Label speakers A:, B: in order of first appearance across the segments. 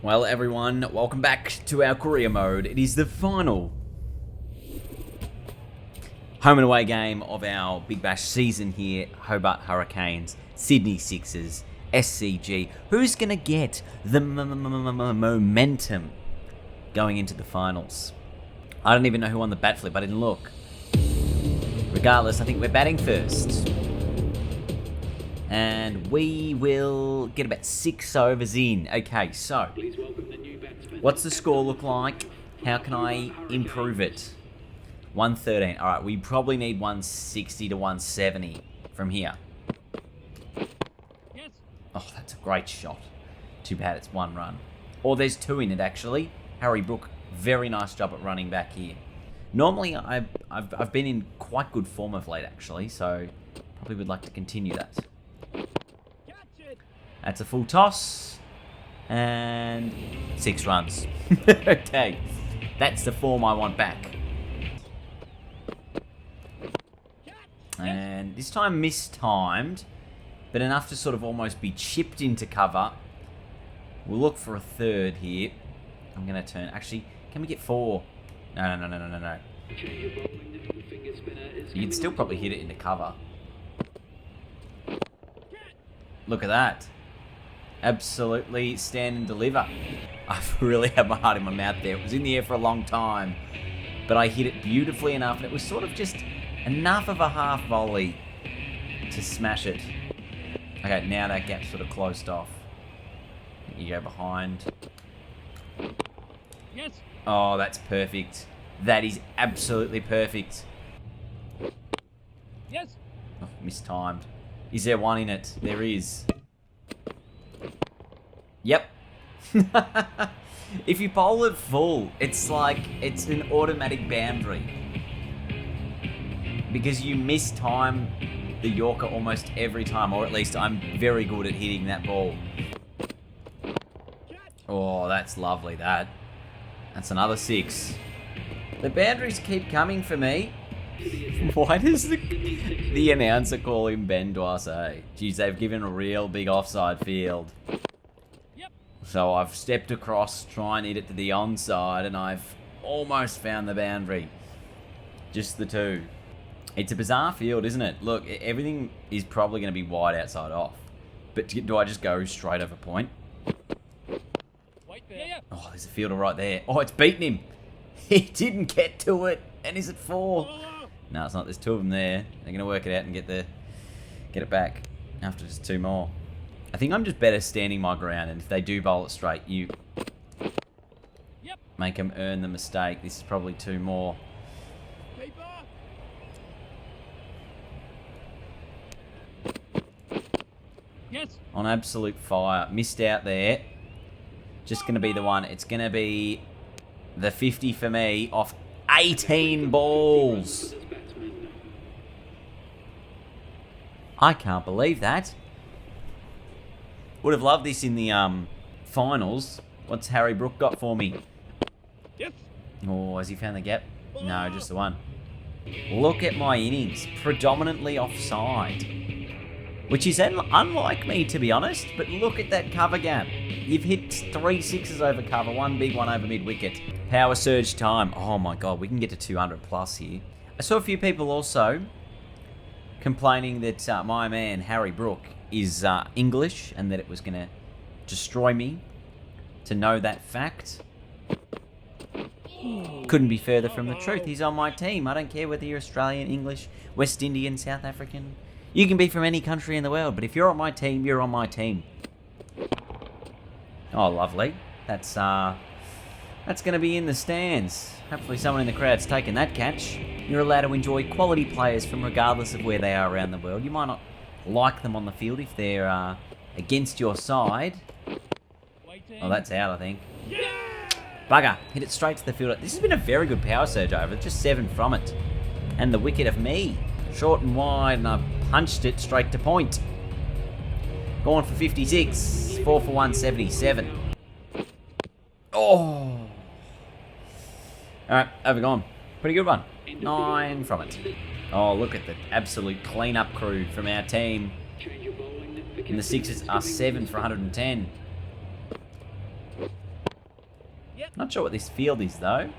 A: Well, everyone, welcome back to our career mode. It is the final home and away game of our Big Bash season here. Hobart Hurricanes, Sydney Sixers, SCG. Who's going to get the momentum going into the finals? I don't even know who won the bat flip. I didn't look. Regardless, I think we're batting first. And we will get about 6 overs in. Okay, so what's the score look like? How can I improve it? 113. All right, we probably need 160 to 170 from here.
B: Yes.
A: Oh, that's a great shot. Too bad it's 1 run. Or there's 2 in it, actually. Harry Brook, very nice job at running back here. Normally, I've been in quite good form of late, actually, so probably would like to continue that. That's a full toss. And 6 runs. Okay. That's the form I want back. And this time mistimed, but enough to sort of almost be chipped into cover. We'll look for a third here. I'm going to turn. Actually, can we get 4? No. You'd still probably hit it into cover. Look at that. Absolutely stand and deliver. I've really had my heart in my mouth there. It was in the air for a long time, but I hit it beautifully enough, and it was sort of just enough of a half volley to smash it. Okay, now that gap's sort of closed off. You go behind.
B: Yes.
A: Oh, that's perfect. That is absolutely perfect.
B: Yes.
A: Oh, mistimed. Is there 1 in it? There is. Yep. If you bowl it full, it's like it's an automatic boundary. Because you mistime the Yorker almost every time, or at least I'm very good at hitting that ball. Oh, that's lovely, that. That's another 6. The boundaries keep coming for me. Why does the announcer call him Ben Dwasey? Geez, they've given a real big offside field. So I've stepped across, try and hit it to the onside, and I've almost found the boundary. Just the 2. It's a bizarre field, isn't it? Look, everything is probably going to be wide outside off. But do I just go straight over point?
B: Wait there.
A: Oh, there's a fielder right there. Oh, it's beaten him. He didn't get to it. And is it 4? No, it's not. There's 2 of them there. They're going to work it out and get it back after just 2 more. I think I'm just better standing my ground, and if they do bowl it straight, you make them earn the mistake. This is probably 2 more.
B: Yes.
A: On absolute fire. Missed out there. Just going to be the one. It's going to be the 50 for me off 18 balls. I can't believe that. Would have loved this in the finals. What's Harry Brook got for me?
B: Yes.
A: Oh, has he found the gap? No, just the 1. Look at my innings. Predominantly offside. Which is unlike me, to be honest. But look at that cover gap. You've hit 3 6s over cover. 1 big one over mid-wicket. Power surge time. Oh my god, we can get to 200 plus here. I saw a few people also complaining that my man, Harry Brook, is English, and that it was going to destroy me to know that fact. Couldn't be further from the truth. He's on my team. I don't care whether you're Australian, English, West Indian, South African. You can be from any country in the world, but if you're on my team, you're on my team. Oh, lovely. That's going to be in the stands. Hopefully someone in the crowd's taken that catch. You're allowed to enjoy quality players from regardless of where they are around the world. You might not like them on the field if they're against your side. Oh, that's out, I think. Bugger. Hit it straight to the fielder. This has been a very good power surge over. Just 7 from it. And the wicket of me. Short and wide, and I've punched it straight to point. Going for 56. 4 for 177. Oh. Alright, over gone. Pretty good one. 9 from it. Oh, look at the absolute clean-up crew from our team. And the Sixers are 7 for 110.
B: Yep.
A: Not sure what this field is, though.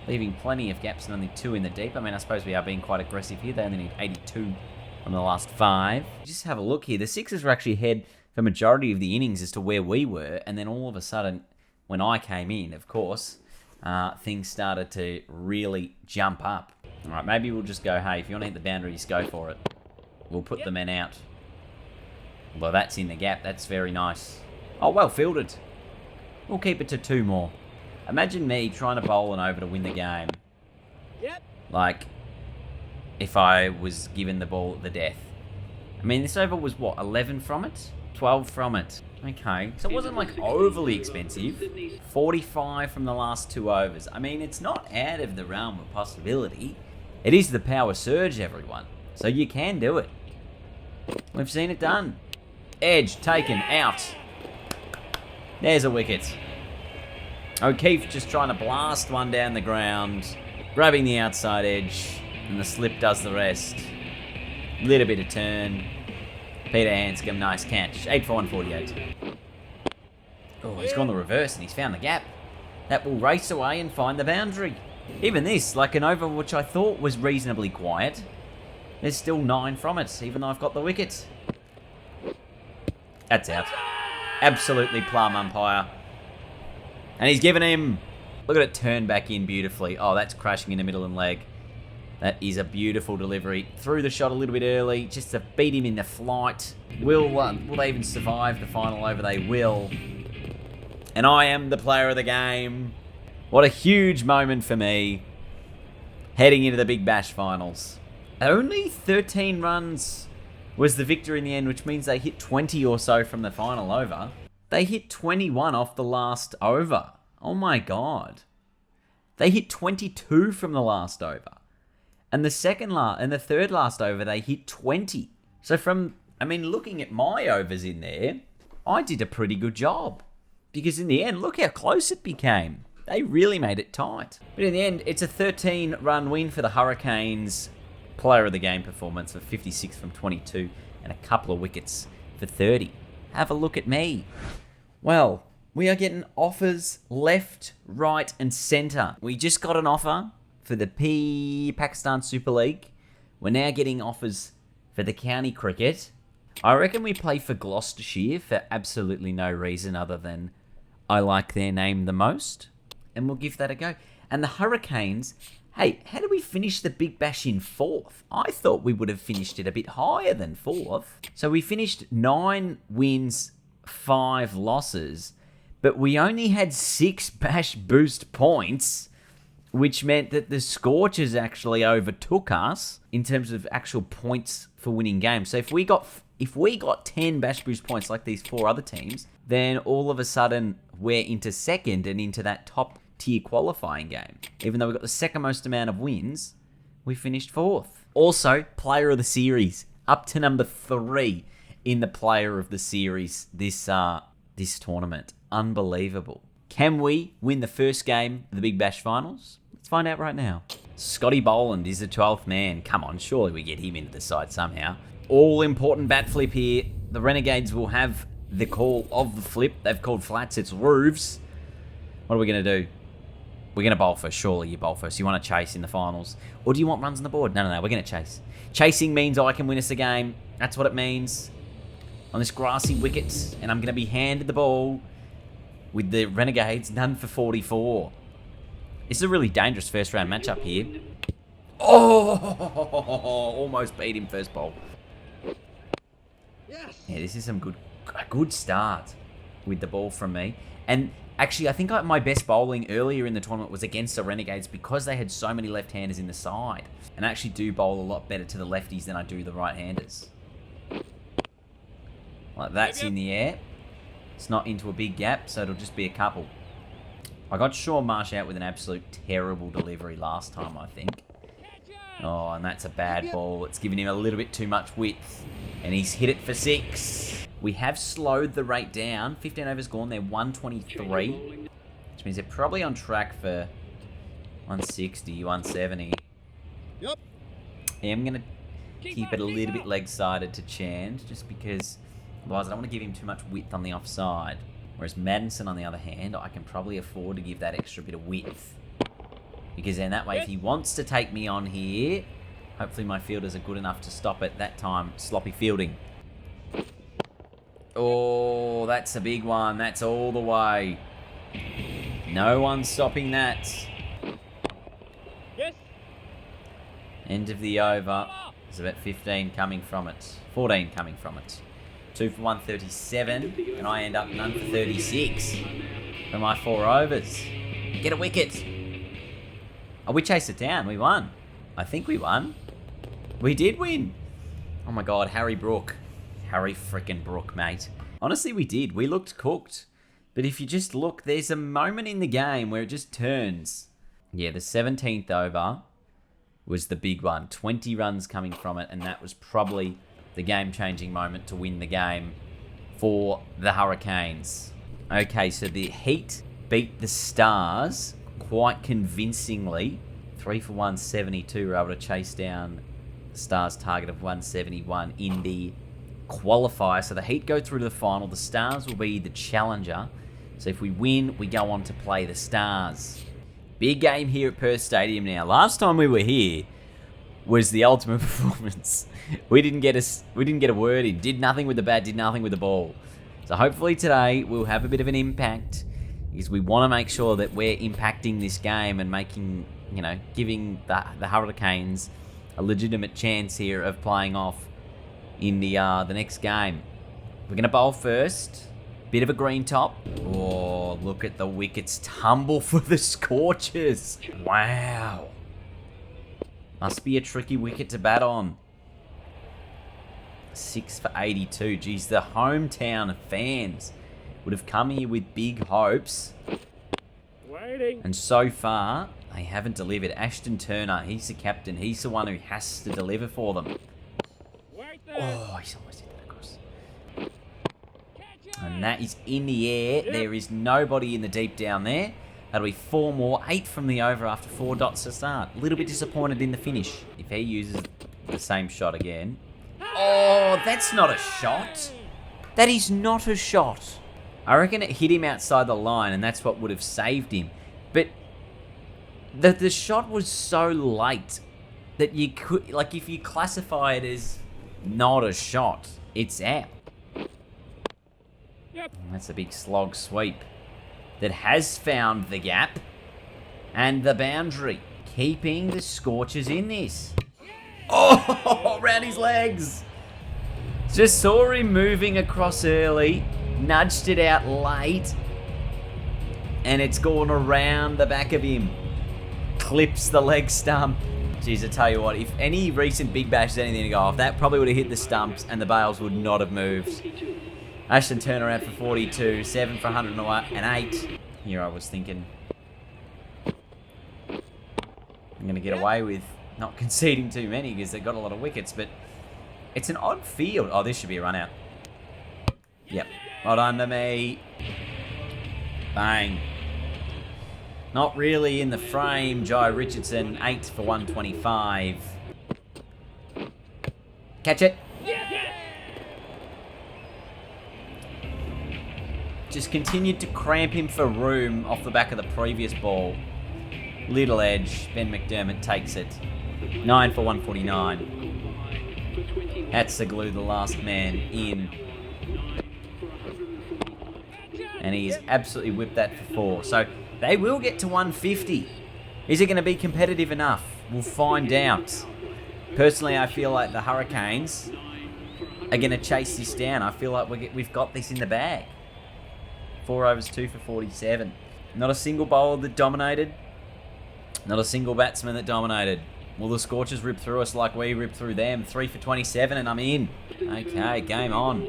A: Leaving plenty of gaps and only 2 in the deep. I mean, I suppose we are being quite aggressive here. They only need 82 from the last 5. Just have a look here. The Sixers were actually ahead for majority of the innings as to where we were. And then all of a sudden, when I came in, of course, things started to really jump up. All right, maybe we'll just go, hey, if you want to hit the boundaries, go for it. We'll put the men out. Well, that's in the gap. That's very nice. Oh, well fielded. We'll keep it to 2 more. Imagine me trying to bowl an over to win the game.
B: Yep.
A: Like, if I was given the ball at the death. I mean, this over was, what, 11 from it? 12 from it. Okay, so it wasn't, like, overly expensive. 45 from the last 2 overs. I mean, it's not out of the realm of possibility. It is the power surge, everyone. So you can do it. We've seen it done. Edge taken out. There's a wicket. O'Keefe just trying to blast one down the ground, grabbing the outside edge, and the slip does the rest. Little bit of turn. Peter Hanscom, nice catch. 8 for 148. Oh, he's gone the reverse and he's found the gap. That will race away and find the boundary. Even this, like an over which I thought was reasonably quiet, there's still 9 from it, even though I've got the wicket. That's out. Absolutely plum umpire. And he's given him... Look at it turn back in beautifully. Oh, that's crashing in the middle and leg. That is a beautiful delivery. Threw the shot a little bit early, just to beat him in the flight. Will they even survive the final over? They will. And I am the player of the game. What a huge moment for me. Heading into the Big Bash finals. Only 13 runs was the victory in the end, which means they hit 20 or so from the final over. They hit 21 off the last over. Oh my god. They hit 22 from the last over. And the third last over, they hit 20. So looking at my overs in there, I did a pretty good job. Because in the end, look how close it became. They really made it tight. But in the end, it's a 13-run win for the Hurricanes. Player of the game performance of 56 from 22 and a couple of wickets for 30. Have a look at me. Well, we are getting offers left, right and centre. We just got an offer for the Pakistan Super League. We're now getting offers for the county cricket. I reckon we play for Gloucestershire for absolutely no reason other than I like their name the most. And we'll give that a go. And the Hurricanes... Hey, how do we finish the Big Bash in 4th? I thought we would have finished it a bit higher than 4th. So we finished 9 wins, 5 losses, but we only had 6 Bash Boost points, which meant that the Scorchers actually overtook us in terms of actual points for winning games. So if we got 10 Bash Boost points like these 4 other teams, then all of a sudden we're into 2nd and into that top tier qualifying game. Even though we got the second most amount of wins, we finished 4th. Also, player of the series, up to number 3 in the player of the series this tournament. Unbelievable. Can we win the first game of the Big Bash finals? Let's find out right now. Scotty Boland is the 12th man. Come on, surely we get him into the side somehow. All important bat flip here. The Renegades will have the call of the flip. They've called flats, it's roofs. What are we going to do? We're going to bowl first. Surely you bowl first. You want to chase in the finals. Or do you want runs on the board? No. We're going to chase. Chasing means I can win us a game. That's what it means. On this grassy wicket. And I'm going to be handed the ball with the Renegades. None for 44. This is a really dangerous first round matchup here. Oh! Almost beat him first ball.
B: Yes.
A: Yeah, this is a good start with the ball from me. And... actually, I think my best bowling earlier in the tournament was against the Renegades because they had so many left-handers in the side. And I actually do bowl a lot better to the lefties than I do the right-handers. Like, that's in the air. It's not into a big gap, so it'll just be a couple. I got Shaun Marsh out with an absolute terrible delivery last time, I think. Oh, and that's a bad ball. It's given him a little bit too much width. And he's hit it for 6. We have slowed the rate down. 15 overs gone. They're 123. Which means they're probably on track for 160, 170.
B: Yep.
A: Yeah, I'm going to keep it a little bit leg-sided to Chand. Just because otherwise I don't want to give him too much width on the offside. Whereas Madison, on the other hand, I can probably afford to give that extra bit of width. Because then that way, if he wants to take me on here, hopefully my fielders are good enough to stop it that time. Sloppy fielding. Oh, that's a big one. That's all the way. No one's stopping that.
B: Yes.
A: End of the over. There's about 15 coming from it. 14 coming from it. 2 for 137, and I end up none for 36 for my 4 overs. Get a wicket. Oh, we chased it down. We won. I think we won. We did win. Oh my God, Harry Brook. Harry frickin' Brook, mate. Honestly, we did. We looked cooked. But if you just look, there's a moment in the game where it just turns. Yeah, the 17th over was the big one. 20 runs coming from it, and that was probably the game-changing moment to win the game for the Hurricanes. Okay, so the Heat beat the Stars quite convincingly. 3 for 172 were able to chase down the Stars' target of 171 in the qualifier. So the Heat go through to the final. The Stars will be the challenger. So if we win, we go on to play the Stars. Big game here at Perth Stadium now. Last time we were here was the ultimate performance. We didn't get a word in. Did nothing with the bat, did nothing with the ball. So hopefully today we'll have a bit of an impact, because we want to make sure that we're impacting this game and making, giving the Hurricanes a legitimate chance here of playing off in the next game. We're going to bowl first. Bit of a green top. Oh, look at the wickets tumble for the Scorchers. Wow. Must be a tricky wicket to bat on. 6 for 82. Geez, the hometown fans would have come here with big hopes.
B: Waiting.
A: And so far, they haven't delivered. Ashton Turner, he's the captain. He's the one who has to deliver for them.
B: Wait there.
A: Oh, he's almost hit that across. And that is in the air.
B: Yep.
A: There is nobody in the deep down there. That'll be 4 more. 8 from the over after 4 dots to start. A little bit disappointed in the finish. If he uses the same shot again. Oh, that's not a shot. That is not a shot. I reckon it hit him outside the line, and that's what would have saved him. But the shot was so late that you could, like, if you classify it as not a shot, it's out.
B: Yep.
A: And that's a big slog sweep that has found the gap and the boundary, keeping the Scorchers in this. Oh, around his legs. Just saw him moving across early, nudged it out late, and it's gone around the back of him. Clips the leg stump. Jeez, I tell you what, if any recent Big Bash is anything to go off, that probably would have hit the stumps and the bails would not have moved. Ashton Turner out for 42, 7 for 108. Here I was thinking, I'm going to get away with not conceding too many because they've got a lot of wickets, but it's an odd field. Oh, this should be a run out. Yep. Well done to me. Bang. Not really in the frame. Jai Richardson, 8 for 125. Catch it. Just continued to cramp him for room off the back of the previous ball. Little edge. Ben McDermott takes it. 9 for 149. That's to glue the last man in. And he's absolutely whipped that for 4. So they will get to 150. Is it going to be competitive enough? We'll find out. Personally, I feel like the Hurricanes are going to chase this down. I feel like we've got this in the bag. 4 overs, 2 for 47. Not a single bowler that dominated. Not a single batsman that dominated. Will the Scorchers rip through us like we ripped through them? 3 for 27 and I'm in. Okay, game on.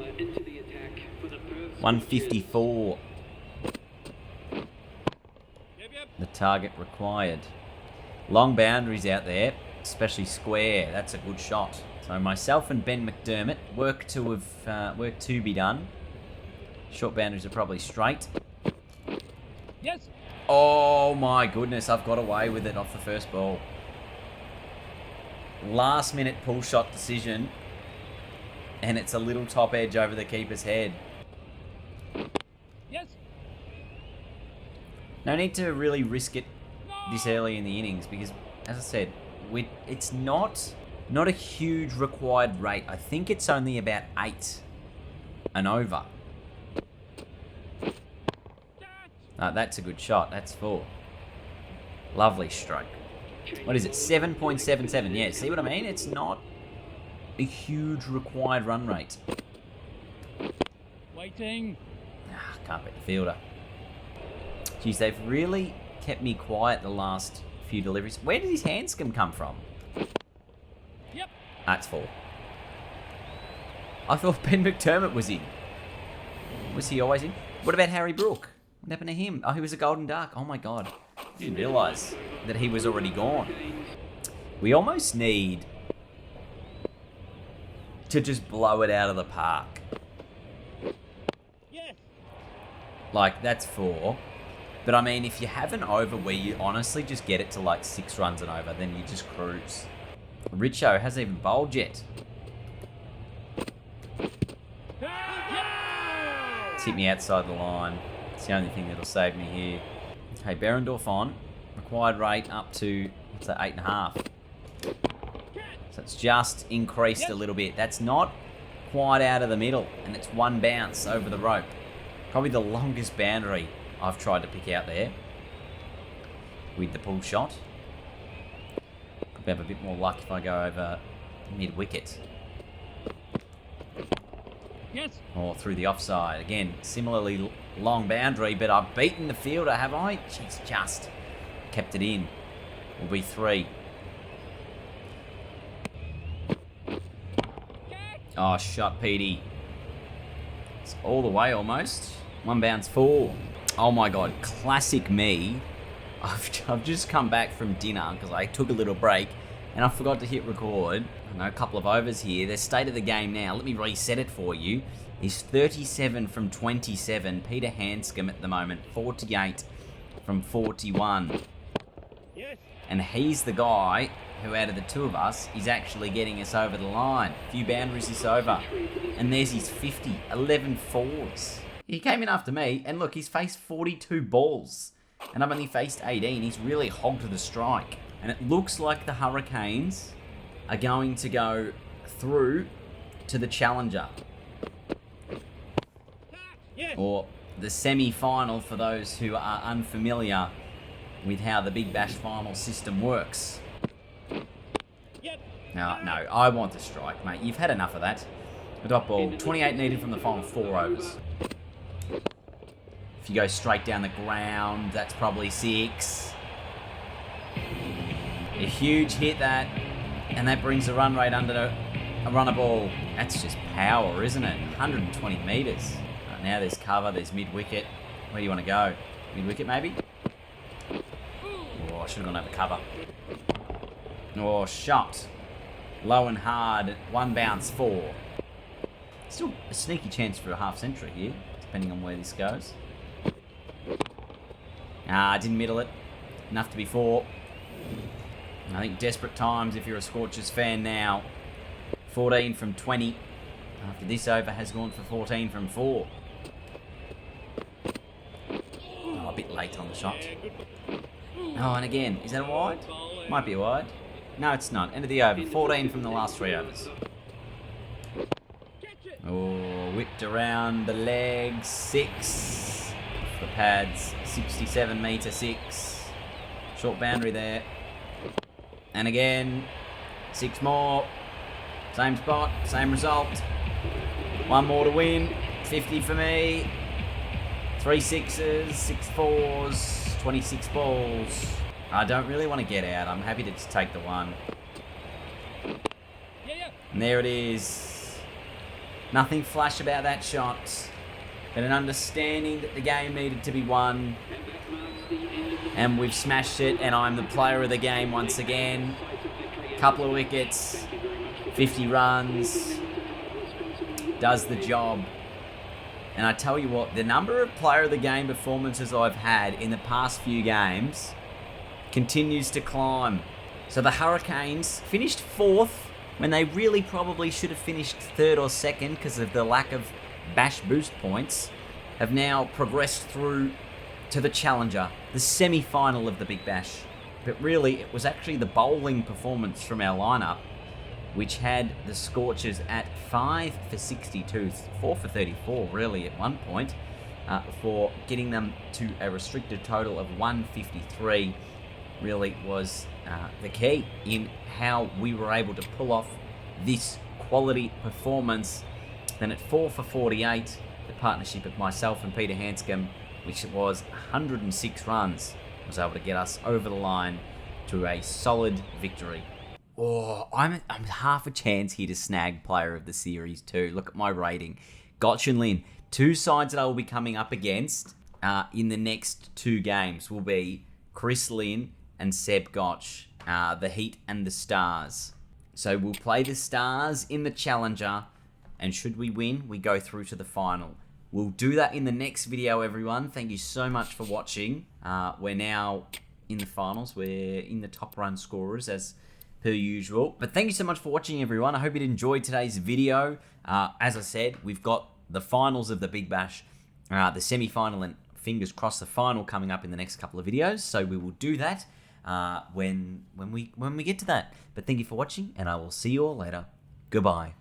A: 154. The target required. Long boundaries out there, especially square. That's a good shot. So myself and Ben McDermott, work to be done. Short boundaries are probably straight.
B: Yes.
A: Oh my goodness, I've got away with it off the first ball. Last minute pull shot decision. And it's a little top edge over the keeper's head.
B: Yes.
A: No need to really risk it this early in the innings because, as I said, it's not a huge required rate. I think it's only about 8 and over. That's a good shot. That's 4. Lovely stroke. What is it? 7.77. Yeah, see what I mean? It's not a huge required run rate.
B: Waiting.
A: Can't beat the fielder. Geez, they've really kept me quiet the last few deliveries. Where did his handscomb come from?
B: Yep.
A: That's 4. I thought Ben McDermott was in. Was he always in? What about Harry Brook? What happened to him? Oh, he was a Golden Duck. Oh my God. Didn't realise that he was already gone. We almost need to just blow it out of the park.
B: Yes.
A: Like, that's 4. But I mean, if you have an over where you honestly just get it to like 6 runs and over, then you just cruise. Richo hasn't even bowled yet. It's hit me outside the line. It's the only thing that'll save me here. Okay, Berendorf on. Required rate up to, what's that, 8.5. So it's just increased a little bit. That's not quite out of the middle, and it's 1 bounce over the rope. Probably the longest boundary I've tried to pick out there with the pull shot. Probably have a bit more luck if I go over mid-wicket.
B: Yes.
A: Or through the offside. Again, similarly long boundary, but I've beaten the fielder, have I? Jeez, just kept it in. Will be 3. Oh, shot, Petey. It's all the way almost. 1 bounce, 4. Oh my God, classic me. I've just come back from dinner because I took a little break and I forgot to hit record. I know a couple of overs here. The state of the game now, let me reset it for you, is 37 from 27. Peter Hanscom at the moment, 48 from 41.
B: Yes.
A: And he's the guy who, out of the two of us, is actually getting us over the line. A few boundaries this over. And there's his 50, 11 fours. He came in after me, and look, he's faced 42 balls. And I've only faced 18. He's really hogged to the strike. And it looks like the Hurricanes are going to go through to the Challenger.
B: Yes.
A: Or the semi-final for those who are unfamiliar with how the Big Bash final system works.
B: Yep.
A: No, I want the strike, mate. You've had enough of that. A dot ball, 28 needed from the final 4 overs. If you go straight down the ground, that's probably 6. A huge hit that, and that brings the run rate under a runner ball. That's just power, isn't it? 120 metres. Right, now there's cover, there's mid-wicket. Where do you want to go? Mid-wicket, maybe? Oh, I should have gone over cover. Oh, shot. Low and hard, 1 bounce, 4. Still a sneaky chance for a half century here, depending on where this goes. I didn't middle it. Enough to be 4. I think desperate times if you're a Scorchers fan now. 14 from 20. After this over has gone for 14 from 4. Oh, a bit late on the shot. Oh, and again, is that a wide? Might be a wide. No, it's not. End of the over. 14 from the last 3 overs. Oh, whipped around the legs. 6. The pads, 67 metre 6. Short boundary there. And again, 6 more. Same spot, same result. 1 more to win. 50 for me. 3 6s, 6 4s, 26 balls. I don't really want to get out. I'm happy to just take the 1. And there it is. Nothing flash about that shot, but an understanding that the game needed to be won. And we've smashed it, and I'm the player of the game once again. Couple of wickets, 50 runs, does the job. And I tell you what, the number of player of the game performances I've had in the past few games continues to climb. So the Hurricanes finished 4th when they really probably should have finished 3rd or 2nd because of the lack of Bash boost points, have now progressed through to the challenger, the semi-final of the Big Bash. But really, it was actually the bowling performance from our lineup, which had the Scorchers at 5 for 62, 4 for 34 really at one point, for getting them to a restricted total of 153. Really was the key in how we were able to pull off this quality performance. Then at 4 for 48, the partnership of myself and Peter Hanscom, which was 106 runs, was able to get us over the line to a solid victory. Oh, I'm half a chance here to snag player of the series too. Look at my rating. Gotch and Lin, two sides that I will be coming up against in the next two games will be Chris Lin and Seb Gotch, the Heat and the Stars. So we'll play the Stars in the Challenger, and should we win, we go through to the final. We'll do that in the next video, everyone. Thank you so much for watching. We're now in the finals. We're in the top run scorers as per usual. But thank you so much for watching, everyone. I hope you enjoyed today's video. As I said, we've got the finals of the Big Bash, the semi-final, and fingers crossed the final coming up in the next couple of videos. So we will do that when we get to that. But thank you for watching, and I will see you all later. Goodbye.